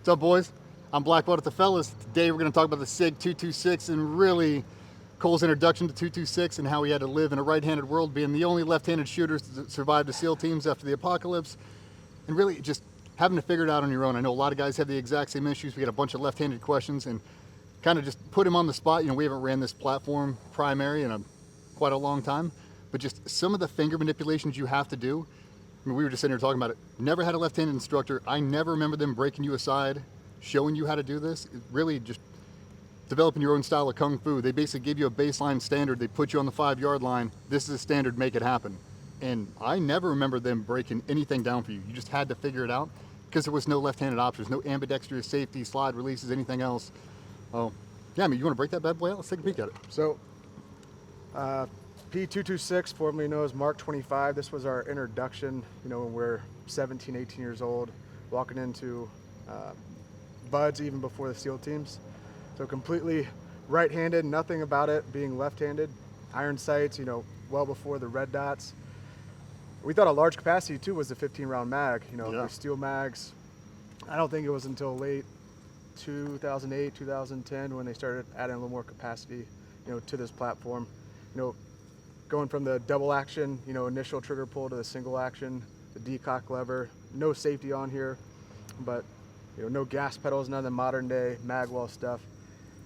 What's up, boys? I'm Black Belt at the Fellas. Today we're going to talk about the SIG 226 and really Cole's introduction to 226 and how he had to live in a right-handed world, being the only left-handed shooter to survive the SEAL teams after the apocalypse, and really just having to figure it out on your own. I know a lot of guys have the exact same issues. We got a bunch of left-handed questions and kind of just put him on the spot. You know, we haven't ran this platform primary in quite a long time, but just some of the finger manipulations you have to do. I mean, we were just sitting here talking about it. Never had a left-handed instructor. I never remember them breaking you aside, showing you how to do this. It really just developing your own style of Kung Fu. They basically give you a baseline standard. They put you on the 5-yard line. This is a standard, make it happen. And I never remember them breaking anything down for you. You just had to figure it out because there was no left-handed options, no ambidextrous, safety, slide releases, anything else. Oh, yeah, I mean, you want to break that bad boy out? Let's take a peek at it. So, P226, formerly known as Mark 25, this was our introduction, you know, when we're 17, 18 years old, walking into buds even before the SEAL teams. So completely right-handed, nothing about it being left-handed. Iron sights, you know, well before the red dots. We thought a large capacity too was the 15-round mag, you know, the steel mags. I don't think it was until late 2008, 2010 when they started adding a little more capacity, you know, to this platform. You know, going from the double action, you know, initial trigger pull to the single action, the decock lever, no safety on here, but, you know, no gas pedals, none of the modern day mag wall stuff.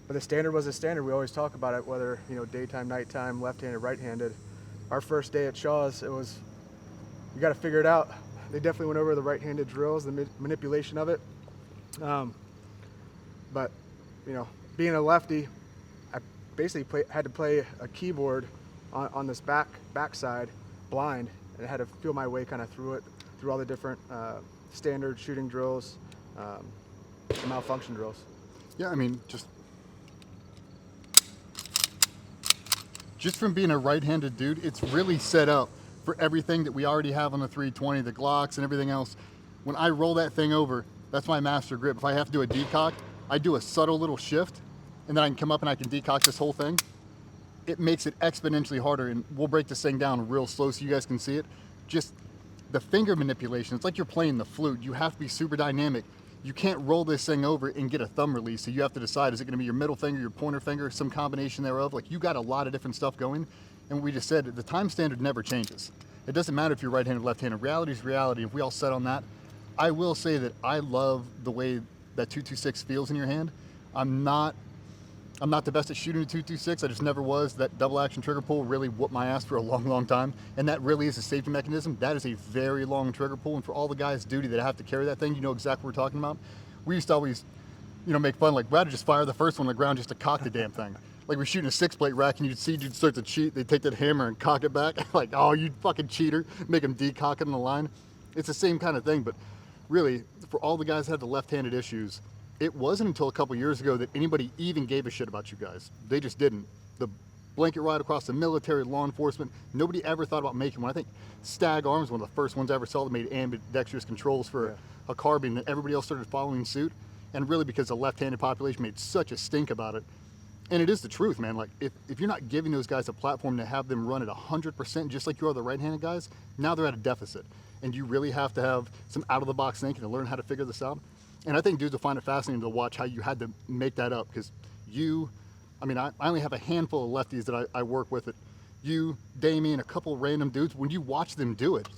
But the standard was a standard. We always talk about it, whether, you know, daytime, nighttime, left-handed, right-handed. Our first day at Shaw's, it was, you got to figure it out. They definitely went over the right-handed drills, the manipulation of it. But, you know, being a lefty, I basically had to play a keyboard on this backside blind, and I had to feel my way kind of through it, through all the different standard shooting drills, and malfunction drills. Yeah, I mean, just from being a right-handed dude, it's really set up for everything that we already have on the 320, the Glocks and everything else. When I roll that thing over, that's my master grip. If I have to do a decock, I do a subtle little shift, and then I can come up and I can decock this whole thing. It makes it exponentially harder, and we'll break this thing down real slow so you guys can see it. Just the finger manipulation, it's like you're playing the flute. You have to be super dynamic. You can't roll this thing over and get a thumb release, so you have to decide, is it gonna be your middle finger, your pointer finger, some combination thereof? Like, you got a lot of different stuff going, and we just said, the time standard never changes. It doesn't matter if you're right-handed or left-handed. Reality is reality. If we all set on that, I will say that I love the way that 226 feels in your hand. I'm not the best at shooting a 226. I just never was. That double action trigger pull really whooped my ass for a long, long time. And that really is a safety mechanism. That is a very long trigger pull. And for all the guys' duty that have to carry that thing, you know exactly what we're talking about. We used to always, you know, make fun, like, rather just fire the first one on the ground just to cock the damn thing. Like, we're shooting a 6-plate rack and you'd see dudes start to cheat. They'd take that hammer and cock it back. Like, oh, you fucking cheater. Make them decock it on the line. It's the same kind of thing. But really, for all the guys that had the left-handed issues, it wasn't until a couple years ago that anybody even gave a shit about you guys. They just didn't. The blanket ride across the military, law enforcement, nobody ever thought about making one. I think Stag Arms, one of the first ones I ever saw that made ambidextrous controls for a carbine, and everybody else started following suit. And really because the left-handed population made such a stink about it. And it is the truth, man. Like, if you're not giving those guys a platform to have them run at 100%, just like you are the right-handed guys, now they're at a deficit. And you really have to have some out-of-the-box thinking to learn how to figure this out. And I think dudes will find it fascinating to watch how you had to make that up, because I only have a handful of lefties that I work with. You, Damien, a couple random dudes, when you watch them do it,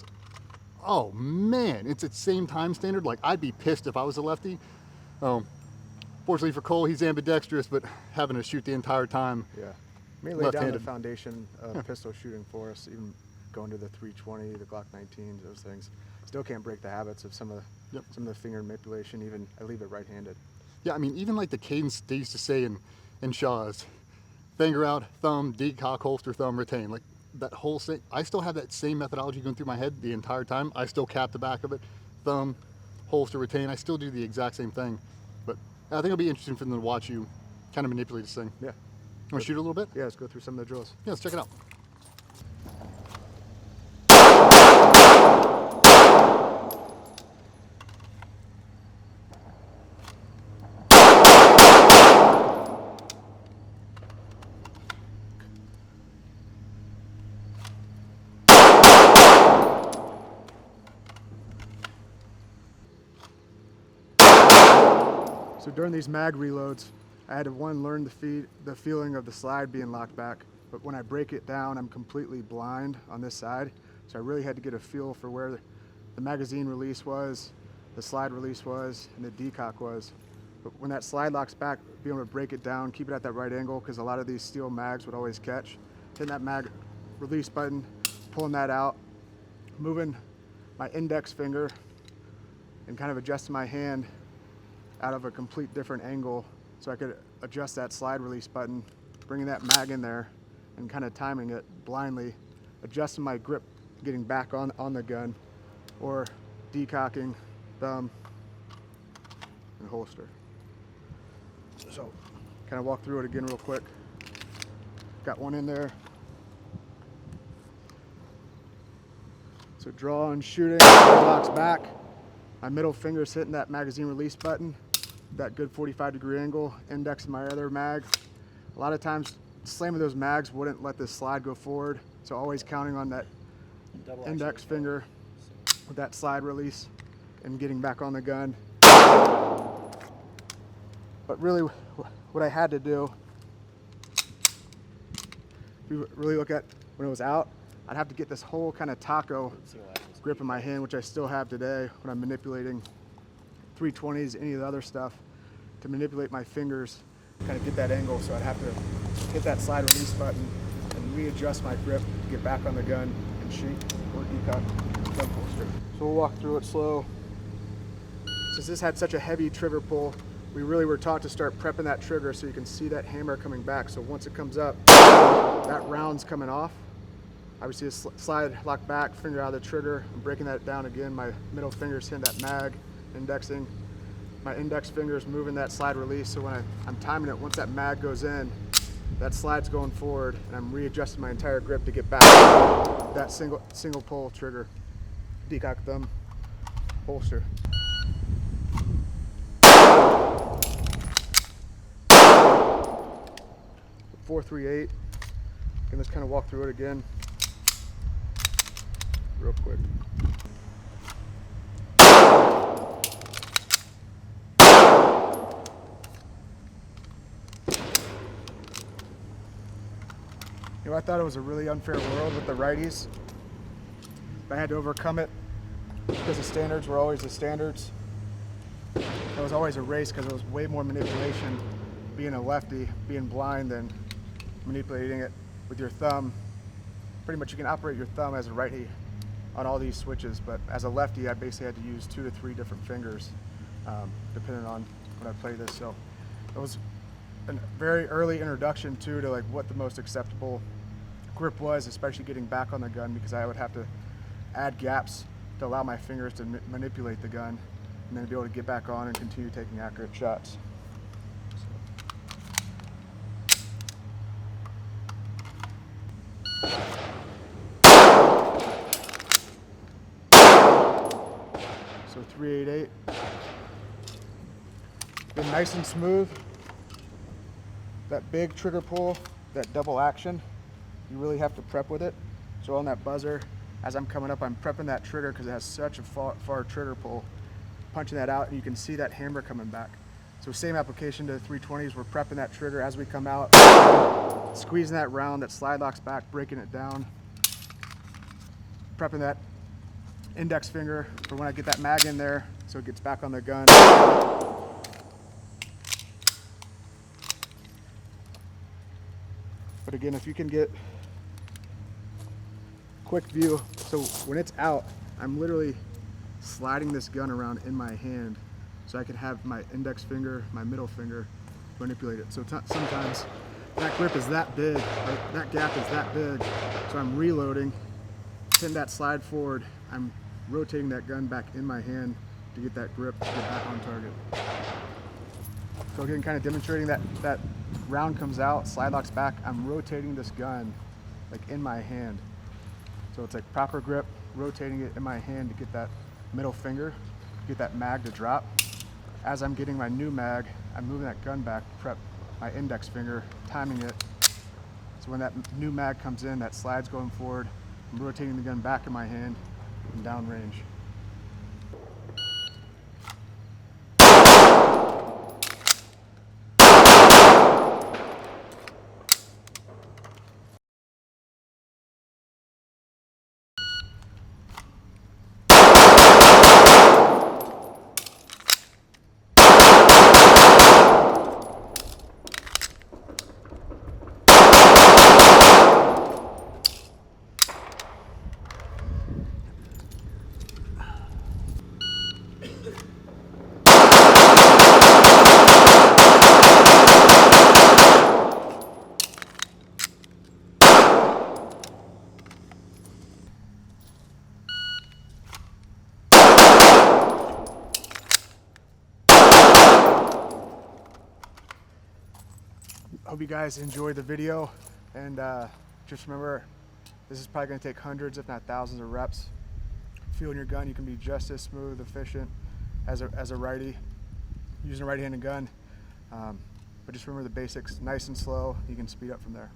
oh man, it's the same time standard. Like, I'd be pissed if I was a lefty. Fortunately for Cole, he's ambidextrous, but having to shoot the entire time. Yeah, may lay down the foundation of pistol shooting for us, even going to the 320, the Glock 19s, those things. Still can't break the habits of some of the finger manipulation. Even I leave it right-handed. Yeah, I mean, even like the cadence they used to say in Shaw's, finger out, thumb, decock, holster, thumb, retain. Like, that whole thing, I still have that same methodology going through my head the entire time. I still cap the back of it, thumb, holster, retain. I still do the exact same thing. But I think it'll be interesting for them to watch you kind of manipulate this thing. Yeah. You want to shoot a little bit? Yeah, let's go through some of the drills. Yeah, let's check it out. So during these mag reloads, I had to learn the feeling of the slide being locked back. But when I break it down, I'm completely blind on this side. So I really had to get a feel for where the magazine release was, the slide release was, and the decock was. But when that slide locks back, be able to break it down, keep it at that right angle, because a lot of these steel mags would always catch. Hitting that mag release button, pulling that out, moving my index finger, and kind of adjusting my hand out of a complete different angle so I could adjust that slide release button, bringing that mag in there and kind of timing it blindly, adjusting my grip, getting back on the gun, or decocking, thumb, and holster. So kind of walk through it again real quick. Got one in there. So draw and shooting, locks back. My middle finger's hitting that magazine release button, that good 45-degree angle, indexing my other mag. A lot of times slamming those mags wouldn't let this slide go forward, so always counting on that index finger with that slide release and getting back on the gun. But really what I had to do, if you really look at when it was out, I'd have to get this whole kind of taco grip in my hand, which I still have today when I'm manipulating 320s, any of the other stuff, to manipulate my fingers, kind of get that angle. So I'd have to hit that slide release button and readjust my grip to get back on the gun and shoot or decock gun holster. So we'll walk through it slow. Since this had such a heavy trigger pull, we really were taught to start prepping that trigger so you can see that hammer coming back. So once it comes up, that round's coming off. Obviously, a slide lock back, finger out of the trigger. I'm breaking that down again. My middle finger's hitting that mag, indexing. My index finger's moving that slide release. So when I'm timing it, once that mag goes in, that slide's going forward, and I'm readjusting my entire grip to get back that single pull trigger. Decock, thumb, holster. Four, 3/8. And let's kind of walk through it again real quick. You know, I thought it was a really unfair world with the righties, but I had to overcome it because the standards were always the standards. It was always a race because it was way more manipulation being a lefty, being blind, than manipulating it with your thumb. Pretty much you can operate your thumb as a righty on all these switches, but as a lefty, I basically had to use 2 to 3 different fingers, depending on when I play this. So it was a very early introduction too to like what the most acceptable grip was, especially getting back on the gun, because I would have to add gaps to allow my fingers to manipulate the gun and then be able to get back on and continue taking accurate shots. So 3/8. Been nice and smooth. That big trigger pull, that double action, you really have to prep with it. So on that buzzer, as I'm coming up, I'm prepping that trigger because it has such a far trigger pull. Punching that out, and you can see that hammer coming back. So same application to the 320s, we're prepping that trigger as we come out, squeezing that round, that slide locks back, breaking it down, prepping that index finger for when I get that mag in there so it gets back on the gun. But again, if you can get quick view, so when it's out, I'm literally sliding this gun around in my hand so I can have my index finger, my middle finger manipulate it. So sometimes that grip is that big, or that gap is that big, so I'm reloading, hitting that slide forward, I'm rotating that gun back in my hand to get that grip to get back on target. So again, kind of demonstrating that round comes out, slide locks back, I'm rotating this gun like in my hand. So it's like proper grip, rotating it in my hand to get that middle finger, get that mag to drop. As I'm getting my new mag, I'm moving that gun back to prep my index finger, timing it. So when that new mag comes in, that slide's going forward, I'm rotating the gun back in my hand and downrange. Hope you guys enjoyed the video, and just remember, this is probably going to take hundreds, if not thousands of reps. Feeling your gun, you can be just as smooth, efficient as a righty using a right-handed gun. But just remember the basics, nice and slow. You can speed up from there.